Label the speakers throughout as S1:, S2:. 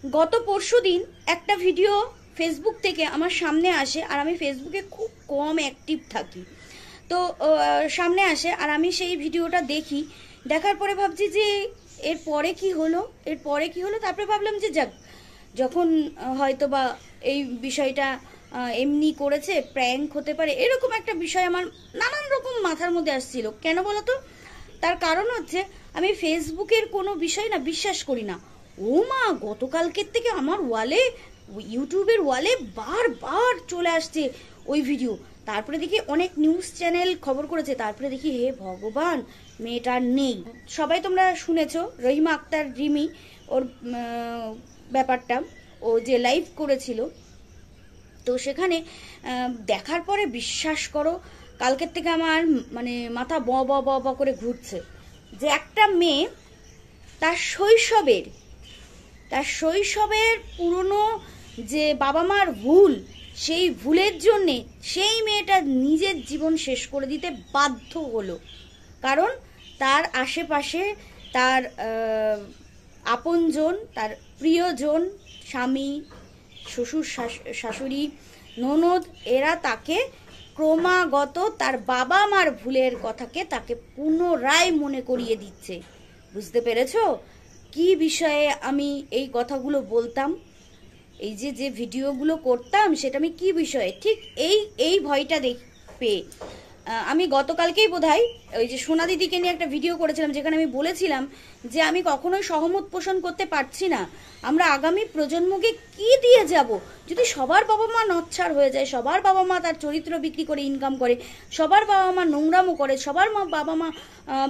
S1: গত পরশুদিন একটা ভিডিও ফেসবুক থেকে আমার সামনে আসে, আর আমি ফেসবুকে খুব কম অ্যাক্টিভ থাকি। তো সামনে আসে আর আমি সেই ভিডিওটা দেখি। দেখার পরে ভাবছি যে এরপরে কি হলো, তারপরে ভাবলাম যে যাক, যখন হয়তো বা এই বিষয়টা এমনি করেছে, প্র্যাঙ্ক হতে পারে, এরকম একটা বিষয় আমার নানান রকম মাথার মধ্যে আসছিল। কেন বলো তো? তার কারণ হচ্ছে আমি ফেসবুকের কোনো বিষয় না বিশ্বাস করি না। ও মা, গতকালকের থেকে আমার ওয়ালে, ইউটিউবের ওয়ালে বারবার চলে আসছে ওই ভিডিও। তারপরে দেখি অনেক নিউজ চ্যানেল খবর করেছে, তারপরে দেখি হে ভগবান, মেয়েটা নেই। সবাই তোমরা শুনেছো রহিমা আক্তার রিমি, ওর ব্যাপারটা, ও যে লাইভ করেছিল। তো সেখানে দেখার পরে বিশ্বাস করো, কালকের থেকে আমার মানে মাথা ব ব ব ব করে ঘুরছে যে একটা মেয়ে তার শৈশবের পুরনো যে বাবা মার ভুল, সেই ভুলের জন্যে সেই মেয়েটা নিজের জীবন শেষ করে দিতে বাধ্য হলো। কারণ তার আশেপাশে তার আপনজন, তার প্রিয়জন, স্বামী, শ্বশুর শাশুড়ি, ননদ, এরা তাকে ক্রমাগত তার বাবা মার ভুলের কথাকে তাকে পুনরায় মনে করিয়ে দিচ্ছে। বুঝতে পেরেছো কি বিষয়ে আমি এই কথাগুলো বলতাম? এই যে ভিডিওগুলো করতাম সেটা আমি কি বিষয়ে, ঠিক এই ভয়টা পেয়ে আমি গতকালকেই বোধহয় ওই যে সোনা দিদিকে নিয়ে একটা ভিডিও করেছিলাম, যেখানে আমি বলেছিলাম যে আমি কখনোই সহমত পোষণ করতে পারছি না। আমরা আগামী প্রজন্মকে কি দিয়ে যাব যদি সবার বাবা মা নচ্ছার হয়ে যায়, সবার বাবা মা তার চরিত্র বিক্রি করে ইনকাম করে, সবার বাবা মা নোংরামো করে, সবার বাবা মা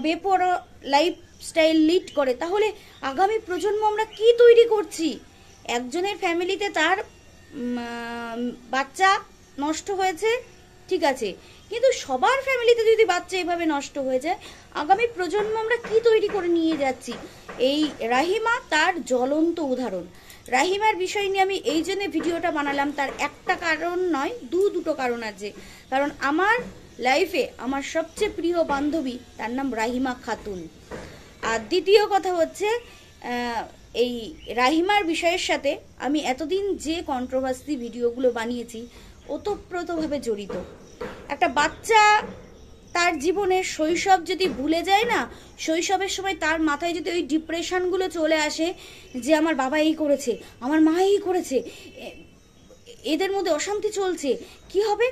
S1: বেপরোয়া লাইফস্টাইল লিড করে, তাহলে আগামী প্রজন্ম আমরা কি তৈরি করছি? একজনের ফ্যামিলিতে তার বাচ্চা নষ্ট হয়েছে, ঠিক আছে, কিন্তু সবার ফ্যামিলিতে যদি বাচ্চা এভাবে নষ্ট হয়ে যায়, আগামী প্রজন্ম আমরা কি তৈরি করে নিয়ে যাচ্ছি? এই রাহিমা তার জ্বলন্ত উদাহরণ। রাহিমার বিষয় নিয়ে আমি এই জন্য ভিডিওটা বানালাম, তার একটা কারণ নয়, দুটো কারণ আছে। কারণ আমার লাইফে আমার সবচেয়ে প্রিয় বান্ধবী, তার নাম রাহিমা খাতুন। আর দ্বিতীয় কথা হচ্ছে এই রাহিমার বিষয়ের সাথে আমি এতদিন যে কন্ট্রোভার্সি ভিডিওগুলো বানিয়েছি ওতপ্রোতভাবে জড়িত। একটা বাচ্চা তার জীবনের শৈশব যদি ভুলে যায় না, শৈশবের সময় তার মাথায় যদি ওই ডিপ্রেশনগুলো চলে আসে যে আমার বাবা এই করেছে, আমার মা এই করেছে, এদের মধ্যে অশান্তি চলছে, কি হবে?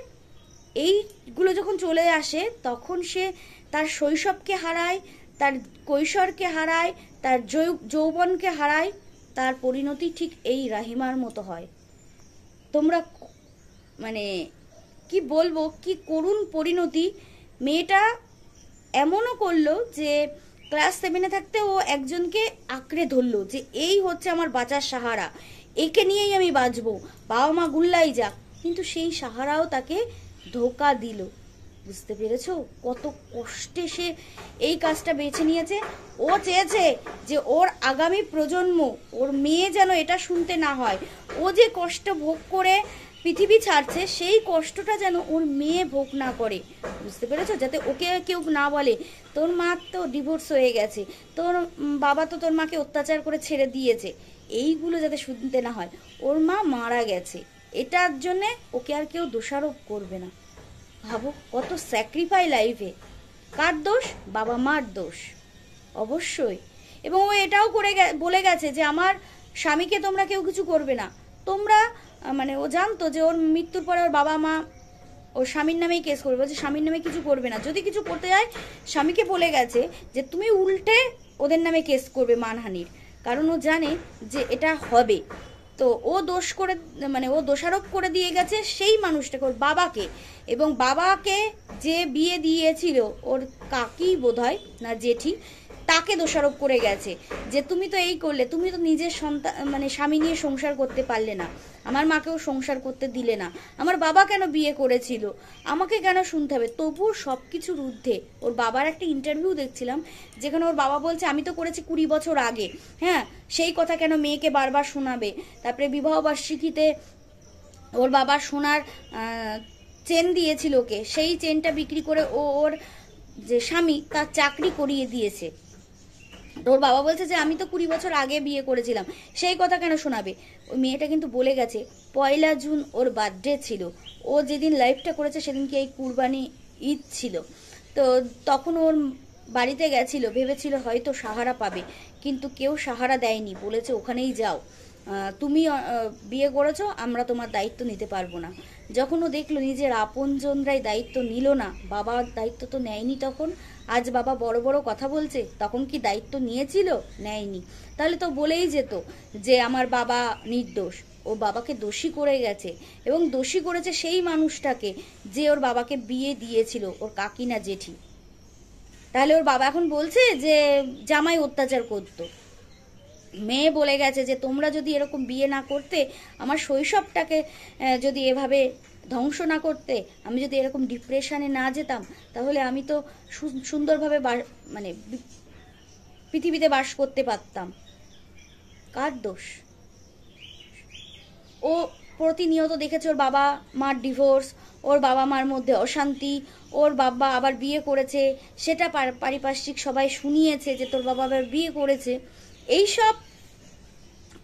S1: এইগুলো যখন চলে আসে তখন সে তার শৈশবকে হারায়, তার কৈশোরকে হারায়, তার যৌবনকে হারায়। তার পরিণতি ঠিক এই রাহিমার মতো হয়। তোমরা মানে কি বলবো, কি করুণ পরিণতি। মেয়েটা এমনও করলো যে ক্লাস 7-এ থাকতে ও একজনকে আঁকড়ে ধরলো যে এই হচ্ছে আমার বাঁচার সাহারা, একে নিয়েই আমি বাঁচবো, বাবা মা গুল্লাই যাক, কিন্তু সেই সাহারাও তাকে ধোকা দিল। বুঝতে পেরেছো কত কষ্টে সে এই কাজটা বেছে নিয়েছে? ও চেয়েছে যে ওর আগামী প্রজন্ম, ওর মেয়ে যেন এটা শুনতে না হয়। ও যে কষ্ট ভোগ করে পৃথিবী ছাড়ছে, সেই কষ্টটা যেন ওর মেয়ে ভোগ না করে। বুঝতে পেরেছো? যাতে ওকে কেউ না বলে তোর মা তো ডিভোর্স হয়ে গেছে, তোর বাবা তো তোর মাকে অত্যাচার করে ছেড়ে দিয়েছে, এইগুলো যাতে শুনতে না হয়। ওর মা মারা গেছে, এটার জন্যে ওকে আর কেউ দোষারোপ করবে না। ভাবো কত স্যাক্রিফাই লাইফে। কার দোষ? বাবা মার দোষ অবশ্যই। এবং ও এটাও বলে গেছে যে আমার স্বামীকে তোমরা কেউ কিছু করবে না। তোমরা মানে ও জানতো যে ওর মৃত্যুর পরে ওর বাবা মা ওর স্বামীর নামেই কেস করবে, বলছে স্বামীর নামে কিছু করবে না, যদি কিছু করতে যায় স্বামীকে বলে গেছে যে তুমি উল্টে ওদের নামে কেস করবে মানহানির, কারণ ও জানে যে এটা হবে। তো ও দোষ করে মানে ও দোষারোপ করে দিয়ে গেছে সেই মানুষটাকে, ওর বাবাকে। এবং বাবাকে যে বিয়ে দিয়েছিল ওর কাকি বোধহয় না জেঠি, তাকে দোষারোপ করে গেছে যে তুমি তো এই করলে, তুমি তো নিজের সন্তান মানে স্বামী নিয়ে সংসার করতে পারলে না, আমার মাকেও সংসার করতে দিলে না, আমার বাবা কেন বিয়ে করেছিল, আমাকে কেন শুনতে হবে। তবুও সব কিছুর ঊর্ধ্বে ওর বাবার একটা ইন্টারভিউ দেখছিলাম, যেখানে ওর বাবা বলছে আমি তো করেছি 20 বছর আগে, হ্যাঁ, সেই কথা কেন মেয়েকে বারবার শোনাবে। তারপরে বিবাহবার্ষিকীতে ওর বাবা সোনার চেন দিয়েছিল ওকে, সেই চেনটা বিক্রি করে ওর যে স্বামী তার চাকরি করিয়ে দিয়েছে। ওর বাবা বলছে যে আমি তো 20 বছর আগে বিয়ে করেছিলাম, সেই কথা কেন শোনাবে। ওই মেয়েটা কিন্তু বলে গেছে 1 জুন ওর বার্থডে ছিল, ও যেদিন লাইভটা করেছে সেদিনকে এই কুরবানি ঈদ ছিল। তো তখন ওর বাড়িতে গেছিল, ভেবেছিল হয়তো সাহারা পাবে, কিন্তু কেউ সাহারা দেয়নি, বলেছে ওখানেই যাও, তুমি বিয়ে করেছো, আমরা তোমার দায়িত্ব নিতে পারবো না। যখন ও দেখলো নিজের আপনজনরাই দায়িত্ব নিল না, বাবার দায়িত্ব তো নেয়নি তখন, আজ বাবা বড় বড় কথা বলছে, তখন কি দায়িত্ব নিয়েছিল? নেয়নি। তাহলে তো বলেই যেত যে আমার বাবা নির্দোষ। ও বাবাকে দোষী করে গেছে, এবং দোষী করেছে সেই মানুষটাকে যে ওর বাবাকে বিয়ে দিয়েছিল, ওর কাকিনা জেঠি। তাহলে ওর বাবা এখন বলছে যে জামাই অত্যাচার করতো। মেয়ে বলে গেছে যে তোমরা যদি এরকম বিয়ে না করতে, আমার শৈশবটাকে যদি এভাবে ধ্বংস না করতে, আমি যদি এরকম ডিপ্রেশনে না যেতাম, তাহলে আমি তো সুন্দরভাবে মানে পৃথিবীতে বাস করতে পারতাম। কার দোষ? ও প্রতিনিয়ত দেখেছে ওর বাবা মার ডিভোর্স, ওর বাবা মার মধ্যে অশান্তি, ওর বাবা আবার বিয়ে করেছে, সেটা পারিপার্শ্বিক সবাই শুনিয়েছে যে তোর বাবা আবার বিয়ে করেছে। এইসব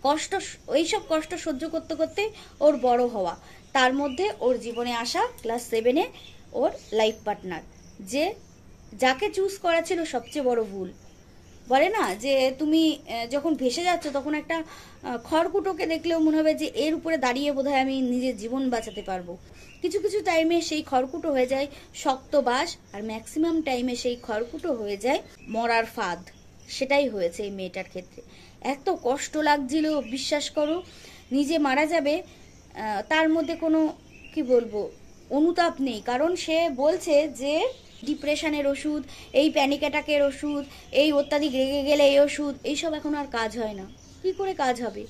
S1: কষ্ট সহ্য করতে করতে ওর বড় হওয়া, তার মধ্যে ওর জীবনে আসা ক্লাস 7-এ ওর লাইফ পার্টনার, যে যাকে চুজ করা ছিল সবচেয়ে বড় ভুল। বলে না যে তুমি যখন ভেসে যাচ্ছ তখন একটা খড়কুটোকে দেখলেও মনে হবে যে এর উপরে দাঁড়িয়ে বোধহয় আমি নিজের জীবন বাঁচাতে পারবো। কিছু কিছু টাইমে সেই খড়কুটো হয়ে যায় শক্ত বাঁশ, আর ম্যাক্সিমাম টাইমে সেই খড়কুটো হয়ে যায় মরার ফাঁদ। সেটাই হয়েছে এই মেয়েটার ক্ষেত্রে। এত কষ্ট লাগছিল, বিশ্বাস করো, নিজে মারা যাবে তার মধ্যে কোনো কি বলবো অনুতাপ নেই, কারণ সে বলছে যে ডিপ্রেশনের ওষুধ, এই প্যানিক অ্যাটাকের ওষুধ, এই অত্যাধিক রেগে গেলে এই ওষুধ, এইসব এখন আর কাজ হয় না। কি করে কাজ হবে?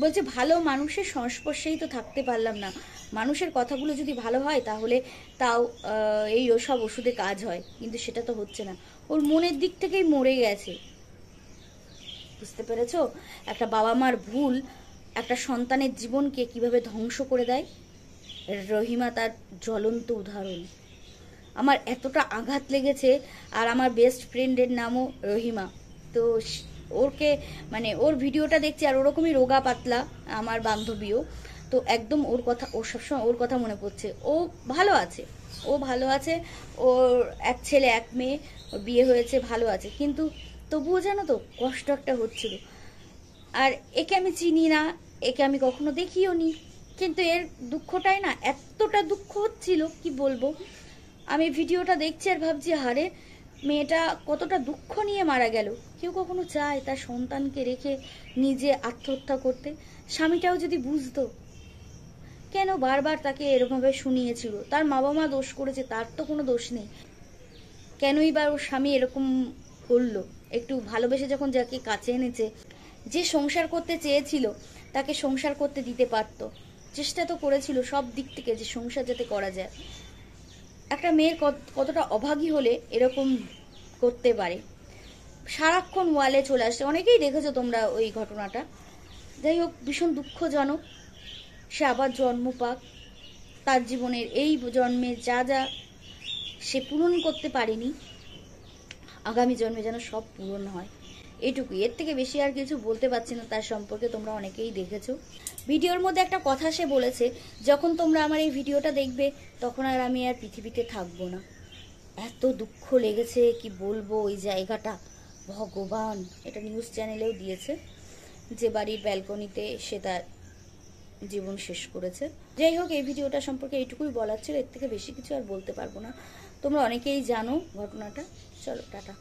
S1: বলছে ভালো মানুষের সংস্পর্শেই তো থাকতে পারলাম না, মানুষের কথাগুলো যদি ভালো হয় তাহলে তাও এই সব ওষুধে কাজ হয়, কিন্তু সেটা তো হচ্ছে না। ওর মনের দিক থেকেই মরে গেছে। বুঝতে পেরেছো? একটা বাবা মার ভুল একটা সন্তানের জীবনকে কিভাবে ধ্বংস করে দেয়। রহিমা তার জ্বলন্ত উদাহরণ। আমার এতটা আঘাত লেগেছে, আর আমার বেস্ট ফ্রেন্ডের নামও রহিমা। তো ওরকে মানে ওর ভিডিওটা দেখছি, আর ওরকমই রোগা পাতলা আমার বান্ধবীও, তো একদম ওর কথা, ওর সবসময় ওর কথা মনে পড়ছে। ও ভালো আছে, ও ভালো আছে, ওর এক ছেলে এক মেয়ে, ওর বিয়ে হয়েছে, ভালো আছে, কিন্তু তবুও জানো তো কষ্ট একটা হচ্ছিল। আর একে আমি চিনি না, একে আমি কখনো দেখিও নি, কিন্তু এর দুঃখটাই না এতটা দুঃখ হচ্ছিল কি বলবো। আমি ভিডিওটা দেখছি আর ভাবছি হারে মেয়েটা কতটা দুঃখ নিয়ে মারা গেল। কেউ কখনো চায় তার সন্তানকে রেখে নিজে আত্মহত্যা করতে? স্বামীটাও যদি বুঝতো, কেন বারবার তাকে এরকমভাবে শুনিয়েছিল? তার মা বাবা দোষ করেছে, তার তো কোনো দোষ নেই, কেনই বা ওর স্বামী এরকম করলো? একটু ভালোবেসে যখন যাকে কাছে এনেছে, যে সংসার করতে চেয়েছিল তাকে সংসার করতে দিতে পারতো, চেষ্টা তো করেছিল সব দিক থেকে যে সংসার যাতে করা যায়। একটা মেয়ের কতটা অভাগী হলে এরকম করতে পারে? সারাক্ষণ ওয়ালে চলে আসছে, অনেকেই দেখেছো তোমরা ওই ঘটনাটা। যাই হোক, ভীষণ দুঃখজনক। সে আবার জন্ম পাক, তার জীবনের এই জন্মে যা যা সে পূরণ করতে পারেনি, আগামী জন্মে যেন সব পূরণ হয়, এটুকুই। এর থেকে বেশি আর কিছু বলতে পারছি না তার সম্পর্কে, তোমরা অনেকেই দেখেছো। ভিডিওর মধ্যে একটা কথা সে বলেছে, যখন তোমরা আমার এই ভিডিওটা দেখবে তখন আর আমি আর পৃথিবীতে থাকবো না। এত দুঃখ লেগেছে কি বলবো ওই জায়গাটা, ভগবান। এটা নিউজ চ্যানেলেও দিয়েছে যে বাড়ির ব্যালকনিতে সে তার জীবন শেষ করেছে। যাই হোক, এই ভিডিওটা সম্পর্কে এইটুকুই বলার ছিল, এর থেকে বেশি কিছু আর বলতে পারবো না। তোমরা অনেকেই জানো ঘটনাটা। চলো টাটা।